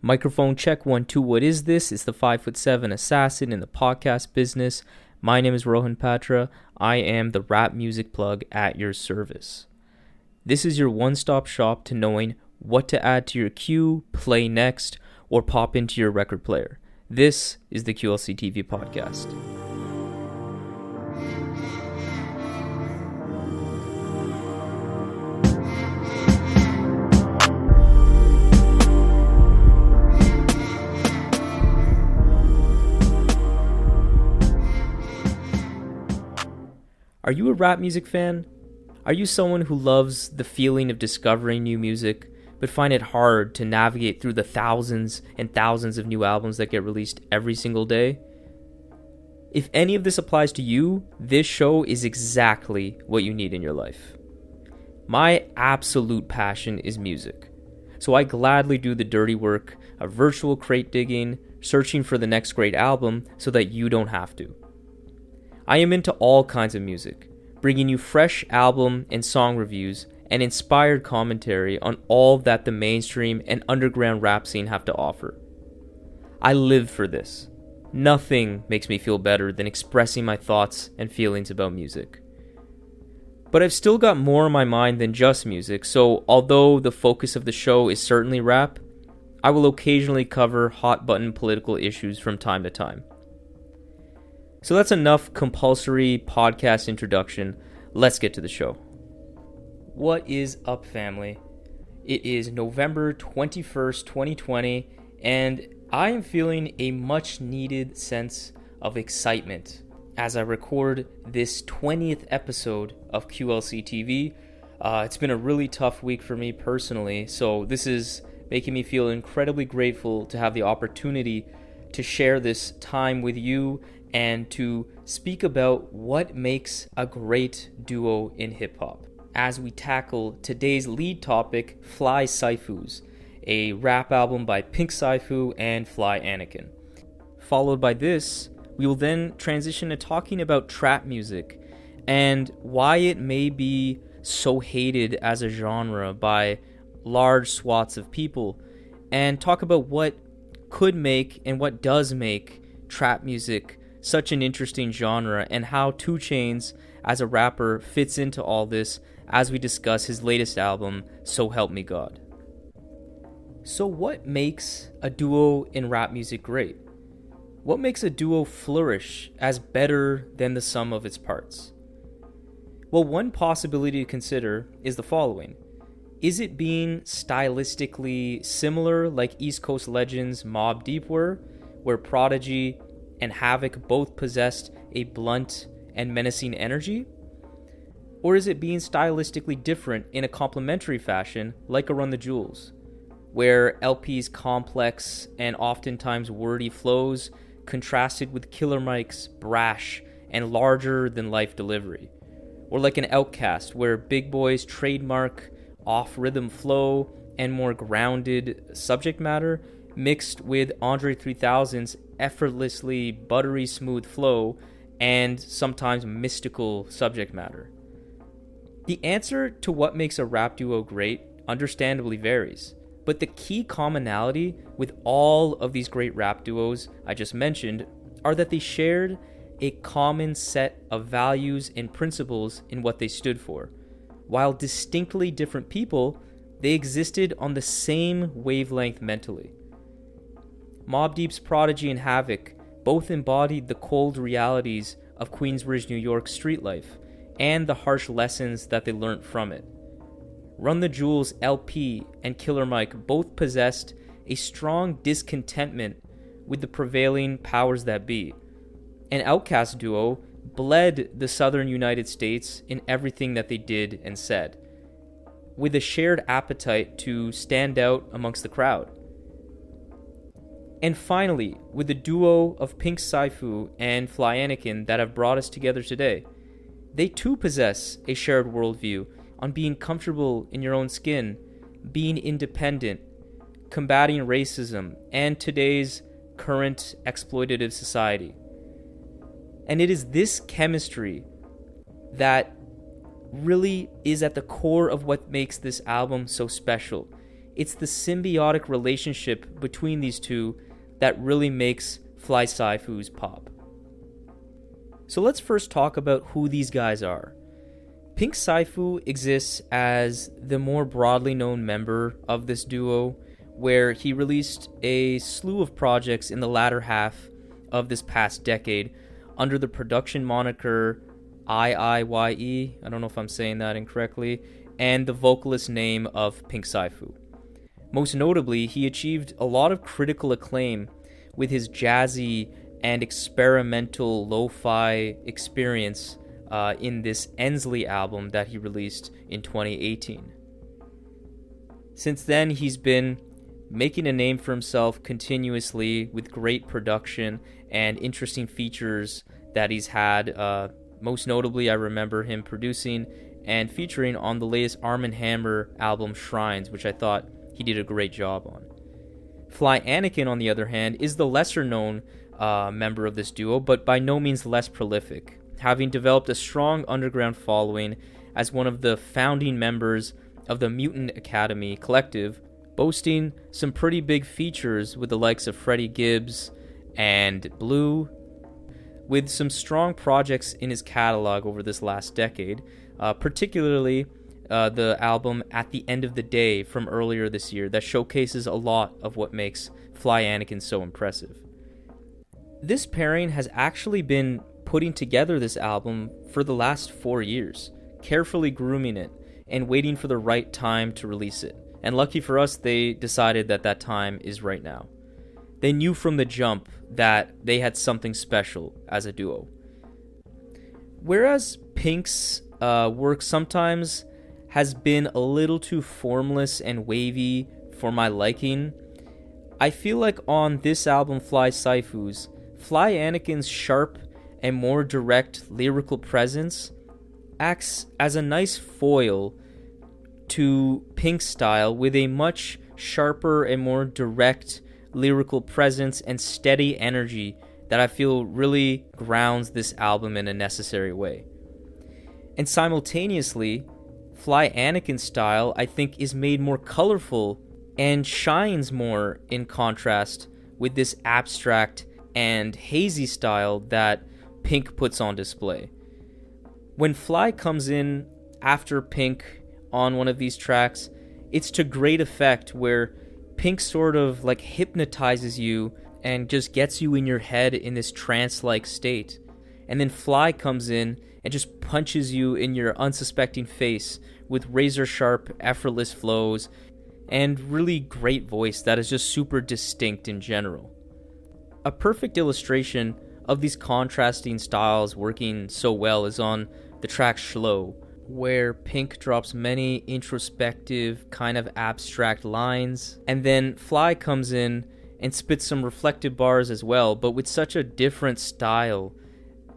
Microphone check 1 2. What is this? It's the 5'7" assassin in the podcast business. My name is Rohan Patra. I am the rap music plug at your service. This is your one-stop shop to knowing what to add to your queue, play next, or pop into your record player. This is the QLC TV podcast. Are you a rap music fan? Are you someone who loves the feeling of discovering new music, but find it hard to navigate through the thousands and thousands of new albums that get released every single day? If any of this applies to you, this show is exactly what you need in your life. My absolute passion is music, so I gladly do the dirty work of virtual crate digging, searching for the next great album so that you don't have to. I am into all kinds of music, bringing you fresh album and song reviews and inspired commentary on all that the mainstream and underground rap scene have to offer. I live for this. Nothing makes me feel better than expressing my thoughts and feelings about music. But I've still got more on my mind than just music, so although the focus of the show is certainly rap, I will occasionally cover hot-button political issues from time to time. So that's enough compulsory podcast introduction. Let's get to the show. What is up, family? It is November 21st, 2020, and I am feeling a much needed sense of excitement as I record this 20th episode of QLC TV. It's been a really tough week for me personally, so this is making me feel incredibly grateful to have the opportunity to share this time with you and to speak about what makes a great duo in hip-hop as we tackle today's lead topic, FlySiifu's, a rap album by Siifu and Anakin. Followed by this, we will then transition to talking about trap music and why it may be so hated as a genre by large swaths of people, and talk about what could make and what does make trap music such an interesting genre, and how Chainz as a rapper fits into all this as we discuss his latest album, So Help Me God. So what makes a duo in rap music great? What makes a duo flourish as better than the sum of its parts? Well, one possibility to consider is the following. Is it being stylistically similar like East Coast legends Mobb Deep were, where Prodigy and Havoc both possessed a blunt and menacing energy? Or is it being stylistically different in a complementary fashion like a Run the Jewels, where LP's complex and oftentimes wordy flows contrasted with Killer Mike's brash and larger-than-life delivery? Or like an Outkast, where Big Boy's trademark off-rhythm flow and more grounded subject matter mixed with Andre 3000's effortlessly buttery smooth flow and sometimes mystical subject matter? The answer to what makes a rap duo great understandably varies, but the key commonality with all of these great rap duos I just mentioned are that they shared a common set of values and principles in what they stood for. While distinctly different people, they existed on the same wavelength mentally. Mobb Deep's Prodigy and Havoc both embodied the cold realities of Queensbridge, New York street life and the harsh lessons that they learned from it. Run the Jewels LP and Killer Mike both possessed a strong discontentment with the prevailing powers that be. An Outkast duo bled the southern United States in everything that they did and said, with a shared appetite to stand out amongst the crowd. And finally, with the duo of Siifu and Anakin that have brought us together today, they too possess a shared worldview on being comfortable in your own skin, being independent, combating racism, and today's current exploitative society. And it is this chemistry that really is at the core of what makes this album so special. it's the symbiotic relationship between these two that really makes FlySiifu's pop. So let's first talk about who these guys are. Pink Siifu exists as the more broadly known member of this duo, where he released a slew of projects in the latter half of this past decade under the production moniker IIYE, I don't know if I'm saying that incorrectly, and the vocalist name of Pink Siifu. Most notably, he achieved a lot of critical acclaim with his jazzy and experimental lo-fi experience in this Ensley album that he released in 2018. Since then, he's been making a name for himself continuously with great production and interesting features that he's had. Most notably, I remember him producing and featuring on the latest Arm & Hammer album, Shrines, which I thought he did a great job on. Anakin, on the other hand, is the lesser-known member of this duo, but by no means less prolific, having developed a strong underground following as one of the founding members of the Mutant Academy collective, boasting some pretty big features with the likes of Freddie Gibbs and Blue, with some strong projects in his catalog over this last decade, particularly the album At the End of the Day from earlier this year that showcases a lot of what makes Anakin so impressive. This pairing has actually been putting together this album for the last 4 years, carefully grooming it and waiting for the right time to release it. And lucky for us, they decided that that time is right now. They knew from the jump that they had something special as a duo. Whereas Pink's work sometimes has been a little too formless and wavy for my liking, I feel like on this album, FlySiifu's, Anakin's sharp and more direct lyrical presence acts as a nice foil to Pink's style, with a much sharper and more direct lyrical presence and steady energy that I feel really grounds this album in a necessary way. And simultaneously, Anakin's style, I think, is made more colorful and shines more in contrast with this abstract and hazy style that Pink puts on display. When Fly comes in after Pink on one of these tracks, it's to great effect, where Pink sort of like hypnotizes you and just gets you in your head in this trance-like state. And then Fly comes in and just punches you in your unsuspecting face with razor-sharp, effortless flows and really great voice that is just super distinct in general. A perfect illustration of these contrasting styles working so well is on the track Slow, where Pink drops many introspective, kind of abstract lines, and then Fly comes in and spits some reflective bars as well, but with such a different style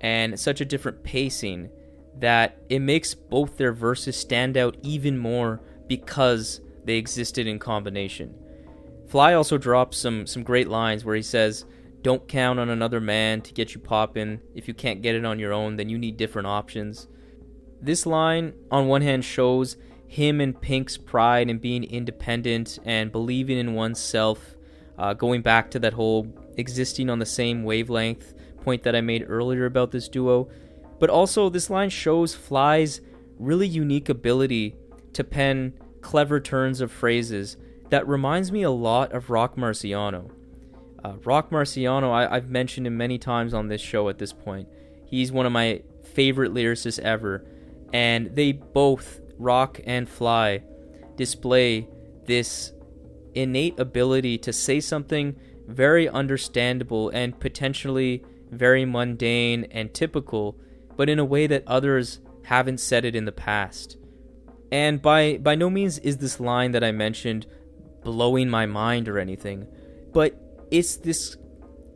and such a different pacing that it makes both their verses stand out even more because they existed in combination. Fly also drops some great lines where he says, "Don't count on another man to get you poppin'. If you can't get it on your own, then you need different options." This line, on one hand, shows him and Pink's pride in being independent and believing in oneself, going back to that whole existing on the same wavelength point that I made earlier about this duo. But also, this line shows Fly's really unique ability to pen clever turns of phrases that reminds me a lot of Rock Marciano. Rock Marciano, I've mentioned him many times on this show at this point. He's one of my favorite lyricists ever. And they both, Rock and Fly, display this innate ability to say something very understandable and potentially very mundane and typical, but in a way that others haven't said it in the past. And by no means is this line that I mentioned blowing my mind or anything, but it's this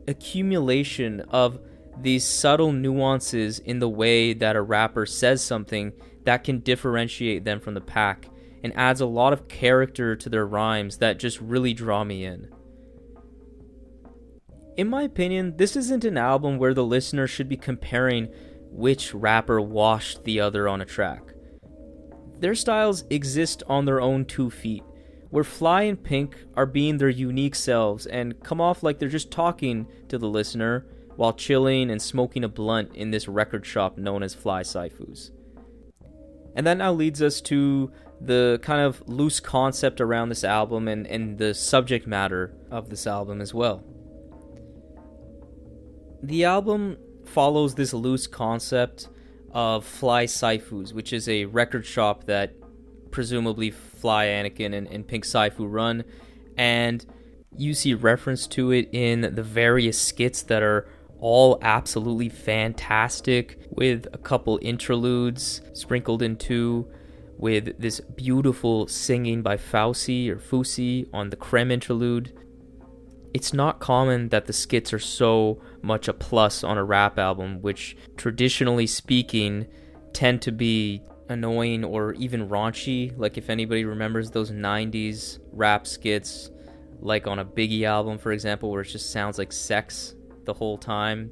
accumulation of these subtle nuances in the way that a rapper says something that can differentiate them from the pack and adds a lot of character to their rhymes that just really draw me in. In my opinion, this isn't an album where the listener should be comparing which rapper washed the other on a track. Their styles exist on their own 2 feet, where Fly and Pink are being their unique selves and come off like they're just talking to the listener while chilling and smoking a blunt in this record shop known as FlySiifu's. And that now leads us to the kind of loose concept around this album and the subject matter of this album as well. The album follows this loose concept of FlySiifu's, which is a record shop that presumably Fly, Anakin, and Pink Siifu run, and you see reference to it in the various skits that are all absolutely fantastic, with a couple interludes sprinkled in too, with this beautiful singing by Fusi on the Creme interlude. It's not common that the skits are so much a plus on a rap album, which traditionally speaking tend to be annoying or even raunchy. Like if anybody remembers those 90s rap skits, like on a Biggie album, for example, where it just sounds like sex the whole time.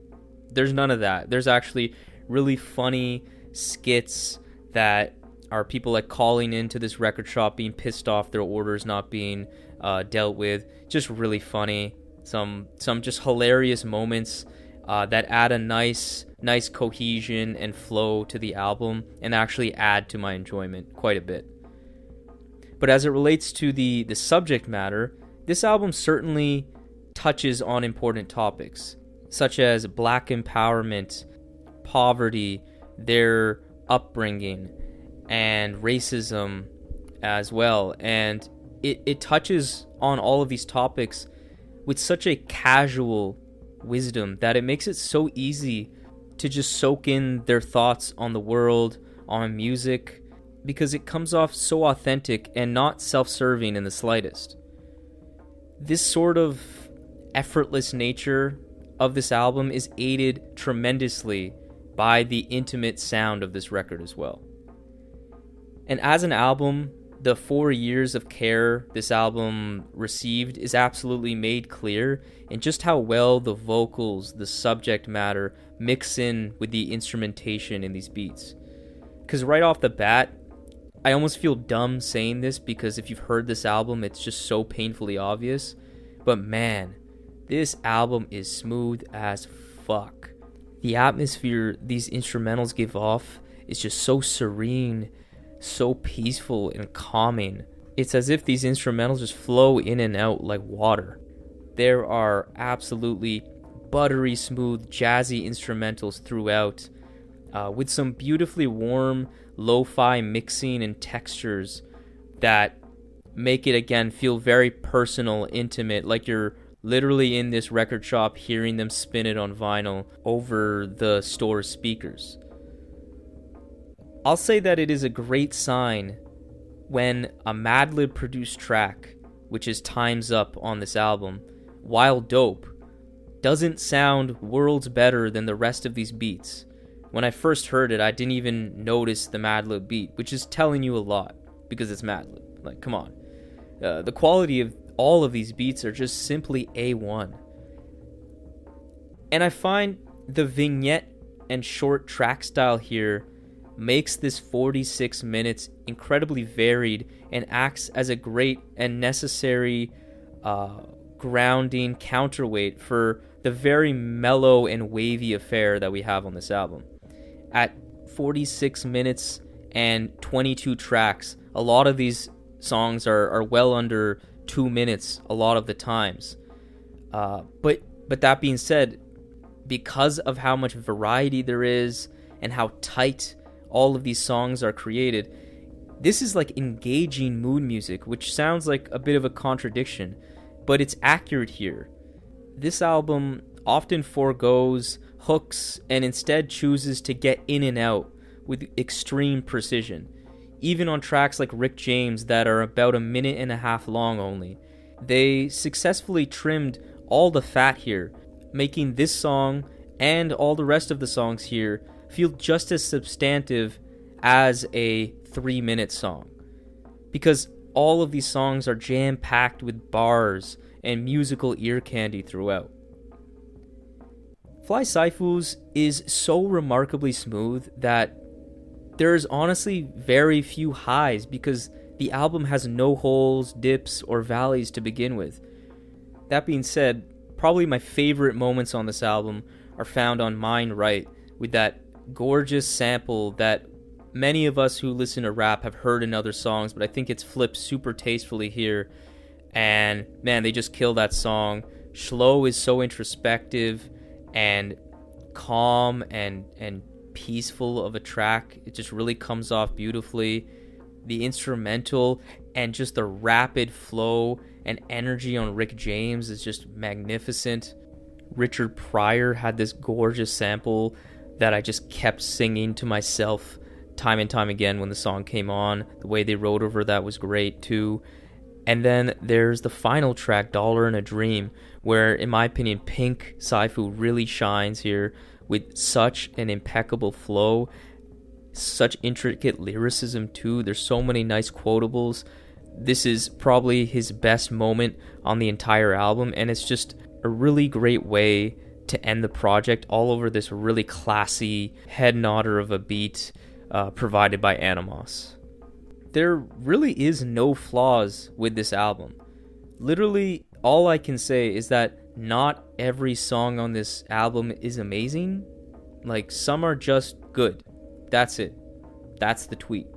There's none of that. There's actually really funny skits that are people like calling into this record shop, being pissed off their orders not being dealt with. Just really funny. Some just hilarious moments that add a nice cohesion and flow to the album and actually add to my enjoyment quite a bit. But as it relates to the subject matter, this album certainly touches on important topics, such as black empowerment, poverty, their upbringing, and racism as well. And it touches on all of these topics with such a casual wisdom that it makes it so easy to just soak in their thoughts on the world, on music, because it comes off so authentic and not self-serving in the slightest. This sort of effortless nature of this album is aided tremendously by the intimate sound of this record as well. And as an album, the 4 years of care this album received is absolutely made clear in just how well the vocals, the subject matter, mix in with the instrumentation in these beats. Because right off the bat, I almost feel dumb saying this because if you've heard this album, it's just so painfully obvious. But man, this album is smooth as fuck. The atmosphere these instrumentals give off is just so serene, so peaceful and calming. It's as if these instrumentals just flow in and out like water. There are absolutely buttery smooth jazzy instrumentals throughout, with some beautifully warm lo-fi mixing and textures that make it again feel very personal, intimate, like you're literally in this record shop hearing them spin it on vinyl over the store's speakers. I'll say that it is a great sign when a Madlib produced track, which is Time's Up on this album, while dope, doesn't sound worlds better than the rest of these beats. When I first heard it, I didn't even notice the Madlib beat, which is telling you a lot, because it's Madlib. Like, come on. The quality of all of these beats are just simply A1. And I find the vignette and short track style here makes this 46 minutes incredibly varied and acts as a great and necessary grounding counterweight for the very mellow and wavy affair that we have on this album. At 46 minutes and 22 tracks, a lot of these songs are well under 2 minutes a lot of the times. But that being said, because of how much variety there is and how tight all of these songs are created, this is like engaging mood music, which sounds like a bit of a contradiction, but it's accurate here. This album often forgoes hooks and instead chooses to get in and out with extreme precision. Even on tracks like Rick James that are about a minute and a half long only, they successfully trimmed all the fat here, making this song and all the rest of the songs here feel just as substantive as a 3-minute song. Because all of these songs are jam-packed with bars and musical ear candy throughout. FlySiifu's is so remarkably smooth that there's honestly very few highs because The album has no holes, dips, or valleys to begin with. That being said, probably my favorite moments on this album are found on Mind Right, with that gorgeous sample that many of us who listen to rap have heard in other songs, but I think it's flipped super tastefully here. And man, they just kill that song. Shlo is so introspective and calm and peaceful of a track. It just really comes off beautifully. The instrumental and just the rapid flow and energy on Rick James is just magnificent. Richard Pryor had this gorgeous sample that I just kept singing to myself time and time again when the song came on. The way they wrote over that was great too. And then there's the final track, Dollar and a Dream, where, in my opinion, Pink Siifu really shines here with such an impeccable flow, such intricate lyricism too. There's so many nice quotables. This is probably his best moment on the entire album, and it's just a really great way to end the project all over this really classy head nodder of a beat provided by Animos. There really is no flaws with this album. Literally, all I can say is that not every song on this album is amazing. Like, some are just good. That's it. That's the tweet.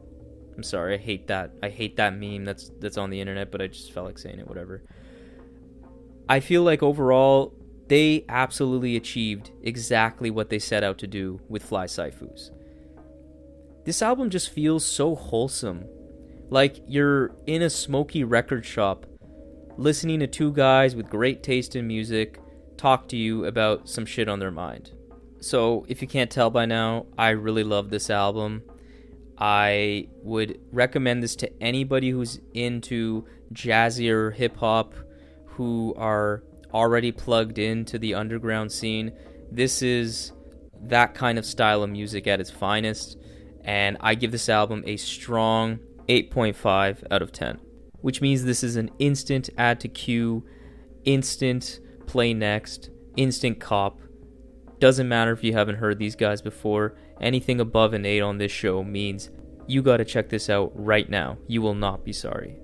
I'm sorry, I hate that. I hate that meme that's on the internet, but I just felt like saying it, whatever. I feel like overall, they absolutely achieved exactly what they set out to do with FlySiifu's. This album just feels so wholesome. Like you're in a smoky record shop, listening to two guys with great taste in music talk to you about some shit on their mind. So, if you can't tell by now, I really love this album. I would recommend this to anybody who's into jazzier hip-hop, who are already plugged into the underground scene. This is that kind of style of music at its finest, and I give this album a strong 8.5 out of 10, which means this is an instant add to queue, instant play next, instant cop. Doesn't matter if you haven't heard these guys before. Anything above an 8 on this show means you gotta check this out right now. You will not be sorry.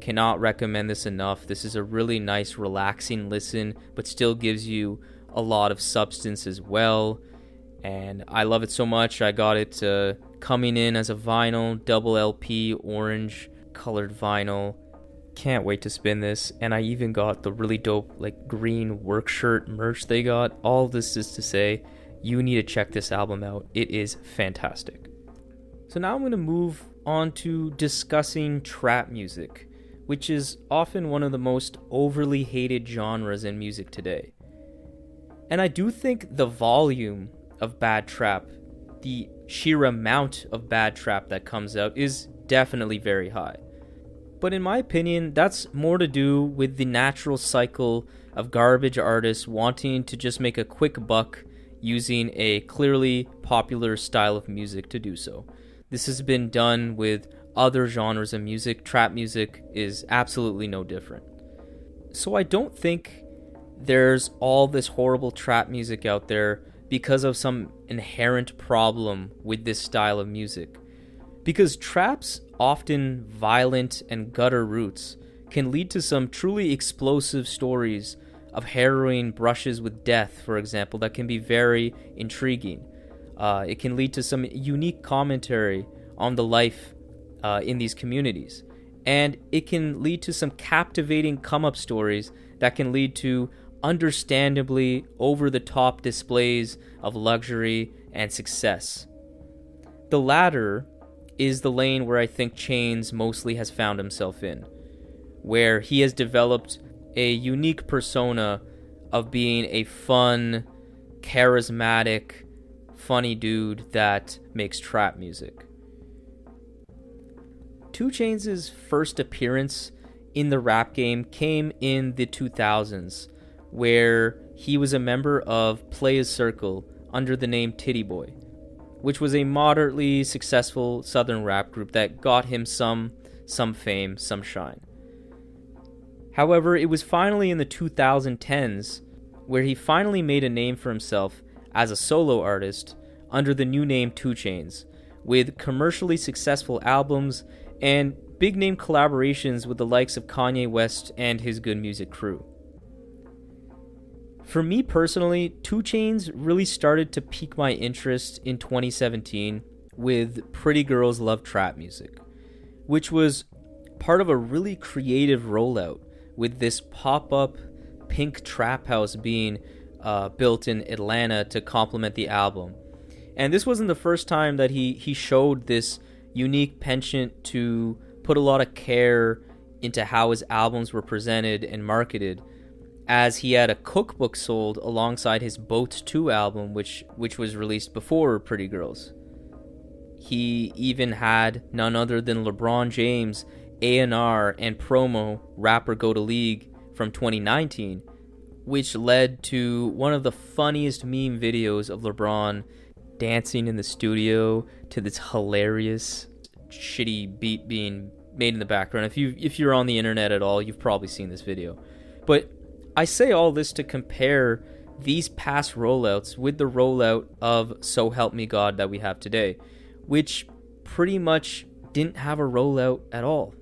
Cannot recommend this enough. This is a really nice, relaxing listen, but still gives you a lot of substance as well. And I love it so much. I got it coming in as a vinyl, double LP, orange colored vinyl. Can't wait to spin this. And I even got the really dope like green work shirt merch they got. All this is to say, you need to check this album out. It is fantastic. So now I'm going to move on to discussing trap music, which is often one of the most overly hated genres in music today. And I do think the volume of bad trap, the sheer amount of bad trap that comes out, is definitely very high. But in my opinion, that's more to do with the natural cycle of garbage artists wanting to just make a quick buck using a clearly popular style of music to do so. This has been done with other genres of music. Trap music is absolutely no different. So I don't think there's all this horrible trap music out there because of some inherent problem with this style of music. Because trap's often violent and gutter roots can lead to some truly explosive stories of harrowing brushes with death, for example, that can be very intriguing. It can lead to some unique commentary on the life in these communities. And it can lead to some captivating come-up stories that can lead to understandably over-the-top displays of luxury and success. The latter is the lane where I think Chainz mostly has found himself in, where he has developed a unique persona of being a fun, charismatic, funny dude that makes trap music. 2 Chainz' first appearance in the rap game came in the 2000s, where he was a member of Playaz Circle under the name Titty Boy, which was a moderately successful southern rap group that got him some fame, some shine. However, it was finally in the 2010s where he finally made a name for himself as a solo artist under the new name 2 Chainz, with commercially successful albums and big name collaborations with the likes of Kanye West and his Good Music crew. For me personally, 2 Chainz really started to pique my interest in 2017 with Pretty Girls Love Trap Music, which was part of a really creative rollout with this pop-up pink trap house being built in Atlanta to complement the album. And this wasn't the first time that he showed this unique penchant to put a lot of care into how his albums were presented and marketed, as he had a cookbook sold alongside his Boats 2 album, which was released before Pretty Girls. He even had none other than LeBron James, A&R, and promo Rapper Go to League from 2019, which led to one of the funniest meme videos of LeBron dancing in the studio to this hilarious shitty beat being made in the background. If you're on the internet at all, you've probably seen this video. But I say all this to compare these past rollouts with the rollout of So Help Me God that we have today, which pretty much didn't have a rollout at all.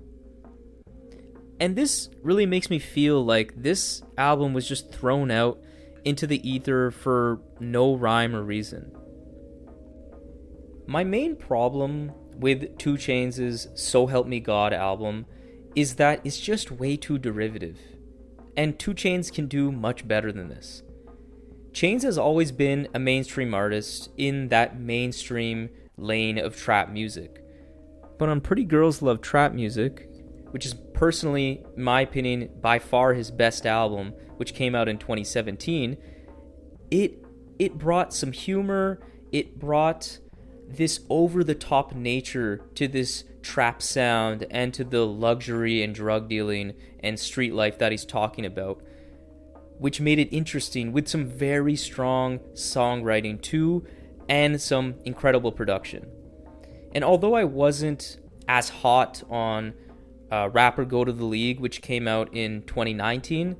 And this really makes me feel like this album was just thrown out into the ether for no rhyme or reason. My main problem with 2 Chainz's So Help Me God album is that it's just way too derivative. And 2 Chainz can do much better than this. Chainz has always been a mainstream artist in that mainstream lane of trap music. But on Pretty Girls Love Trap Music, which is personally, in my opinion, by far his best album, which came out in 2017, it brought some humor, it brought this over-the-top nature to this trap sound and to the luxury and drug dealing and street life that he's talking about, which made it interesting with some very strong songwriting too and some incredible production. And although I wasn't as hot on Rapper Go to the League, which came out in 2019,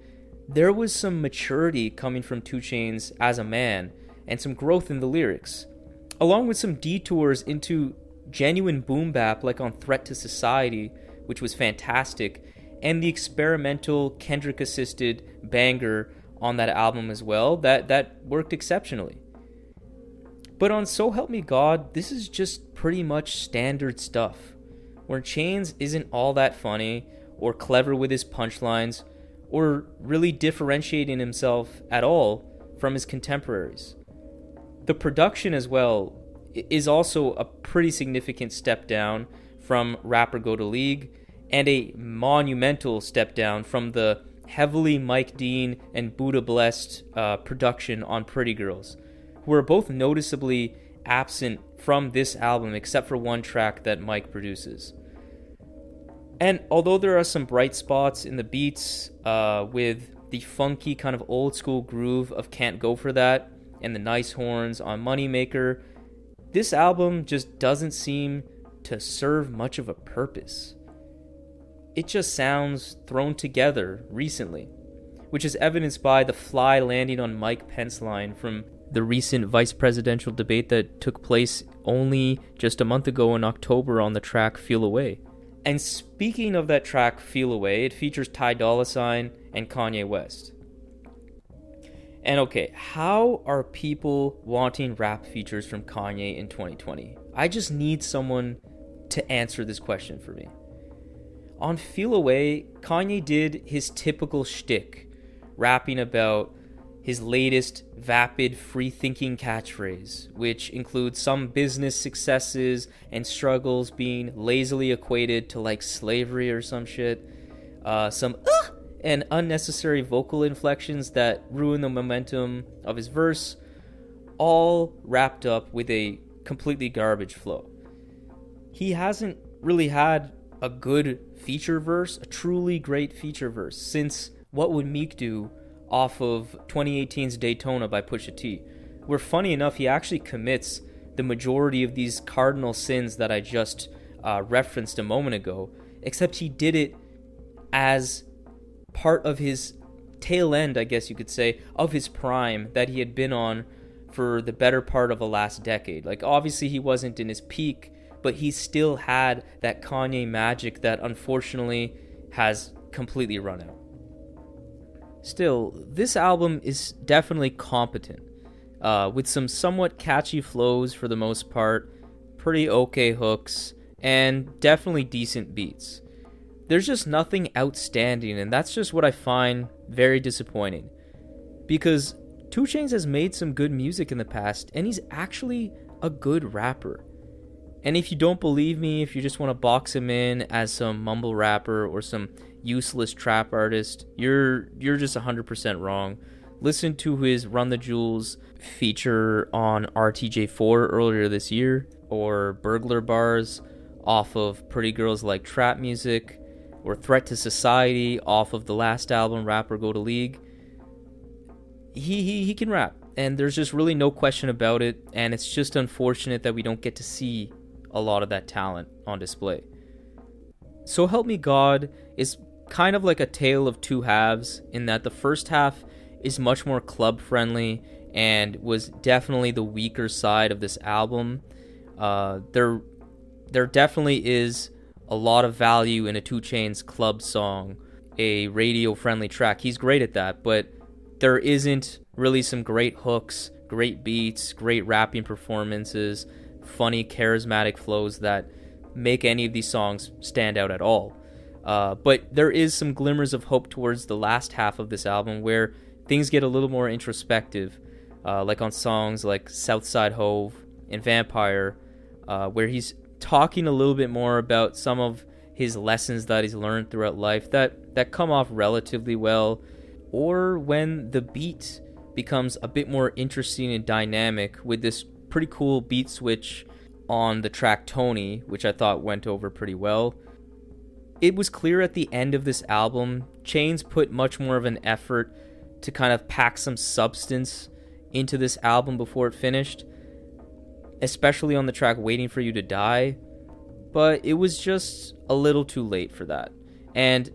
there was some maturity coming from 2 Chainz as a man and some growth in the lyrics, along with some detours into genuine boom bap like on Threat to Society, which was fantastic, and the experimental Kendrick-assisted banger on that album as well, that worked exceptionally. But on So Help Me God, this is just pretty much standard stuff, where Chainz isn't all that funny or clever with his punchlines or really differentiating himself at all from his contemporaries. The production as well is also a pretty significant step down from Rapper Go to League and a monumental step down from the heavily Mike Dean and Buddha blessed production on Pretty Girls, who are both noticeably absent from this album except for one track that Mike produces. And although there are some bright spots in the beats with the funky kind of old school groove of Can't Go For That and the nice horns on Moneymaker, this album just doesn't seem to serve much of a purpose. It just sounds thrown together recently, which is evidenced by the fly landing on Mike Pence line from the recent vice presidential debate that took place only just a month ago in October on the track Feel Away. And speaking of that track Feel Away, it features Ty Dolla $ign and Kanye West. And okay, how are people wanting rap features from Kanye in 2020? I just need someone to answer this question for me. On Feel Away, Kanye did his typical shtick, rapping about his latest vapid free-thinking catchphrase, which includes some business successes and struggles being lazily equated to like slavery or some shit, some and unnecessary vocal inflections that ruin the momentum of his verse, all wrapped up with a completely garbage flow. He hasn't really had a good feature verse, a truly great feature verse, since What Would Meek Do off of 2018's Daytona by Pusha T, where funny enough, he actually commits the majority of these cardinal sins that I just referenced a moment ago, except he did it as part of his tail end, I guess you could say, of his prime that he had been on for the better part of the last decade. Like, obviously he wasn't in his peak, but he still had that Kanye magic that unfortunately has completely run out. Still, this album is definitely competent, with some somewhat catchy flows for the most part, pretty okay hooks, and definitely decent beats. There's just nothing outstanding, and that's just what I find very disappointing. Because 2 Chainz has made some good music in the past, and he's actually a good rapper. And if you don't believe me, if you just want to box him in as some mumble rapper or some useless trap artist, you're just 100% wrong. Listen to his Run the Jewels feature on RTJ4 earlier this year, or Burglar Bars off of Pretty Girls Like Trap Music, or Threat to Society off of the last album, Rap or Go to League. He can rap, and there's just really no question about it, and it's just unfortunate that we don't get to see a lot of that talent on display. So Help Me God is kind of like a tale of two halves, in that the first half is much more club friendly and was definitely the weaker side of this album. There definitely is a lot of value in a 2 Chainz club song, a radio friendly track. He's great at that, but there isn't really some great hooks, great beats, great rapping performances, funny, charismatic flows that make any of these songs stand out at all. But there is some glimmers of hope towards the last half of this album where things get a little more introspective, like on songs like Southside Hove and Vampire, where he's talking a little bit more about some of his lessons that he's learned throughout life that come off relatively well, or when the beat becomes a bit more interesting and dynamic with this pretty cool beat switch on the track Tony, which I thought went over pretty well. It was clear at the end of this album, Chainz put much more of an effort to kind of pack some substance into this album before it finished, especially on the track Waiting for You to Die, but it was just a little too late for that. And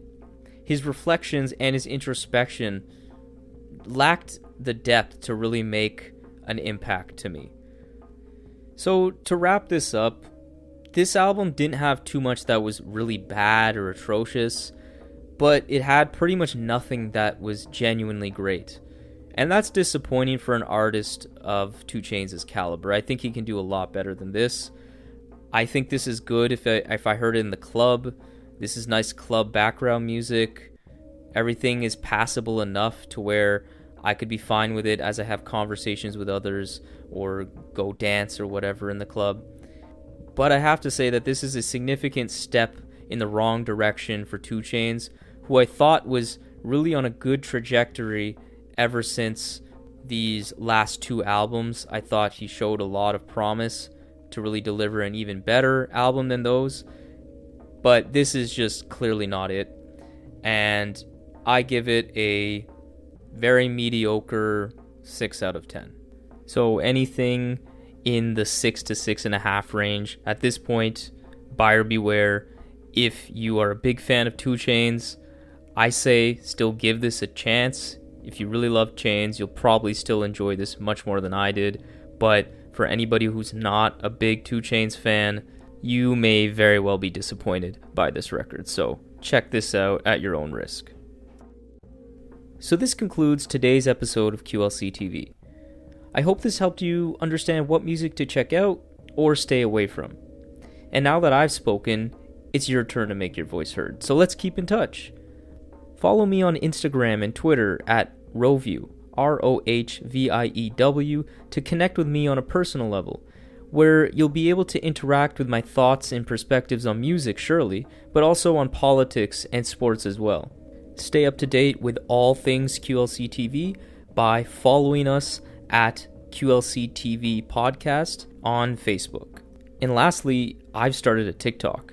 his reflections and his introspection lacked the depth to really make an impact to me. So to wrap this up, this album didn't have too much that was really bad or atrocious, but it had pretty much nothing that was genuinely great. And that's disappointing for an artist of 2 Chainz' caliber. I think he can do a lot better than this. I think this is good if I heard it in the club. This is nice club background music. Everything is passable enough to where I could be fine with it as I have conversations with others or go dance or whatever in the club. But I have to say that this is a significant step in the wrong direction for 2 Chainz, who I thought was really on a good trajectory ever since these last 2 albums. I thought he showed a lot of promise to really deliver an even better album than those. But this is just clearly not it. And I give it a very mediocre 6 out of 10. So anything in the 6 to 6.5 range. At this point, buyer beware. If you are a big fan of 2 Chainz, I say still give this a chance. If you really love Chainz, you'll probably still enjoy this much more than I did. But for anybody who's not a big 2 Chainz fan, you may very well be disappointed by this record. So check this out at your own risk. So this concludes today's episode of QLC TV. I hope this helped you understand what music to check out or stay away from. And now that I've spoken, it's your turn to make your voice heard. So let's keep in touch. Follow me on Instagram and Twitter at Rohview, ROHVIEW, to connect with me on a personal level, where you'll be able to interact with my thoughts and perspectives on music, surely, but also on politics and sports as well. Stay up to date with all things QLC TV by following us at QLC TV Podcast on Facebook. And lastly, I've started a TikTok.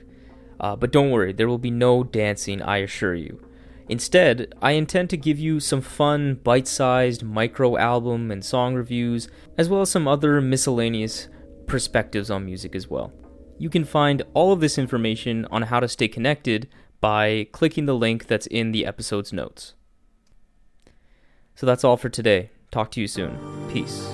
But don't worry, there will be no dancing, I assure you. Instead, I intend to give you some fun, bite-sized micro album and song reviews, as well as some other miscellaneous perspectives on music as well. You can find all of this information on how to stay connected by clicking the link that's in the episode's notes. So that's all for today. Talk to you soon. Peace.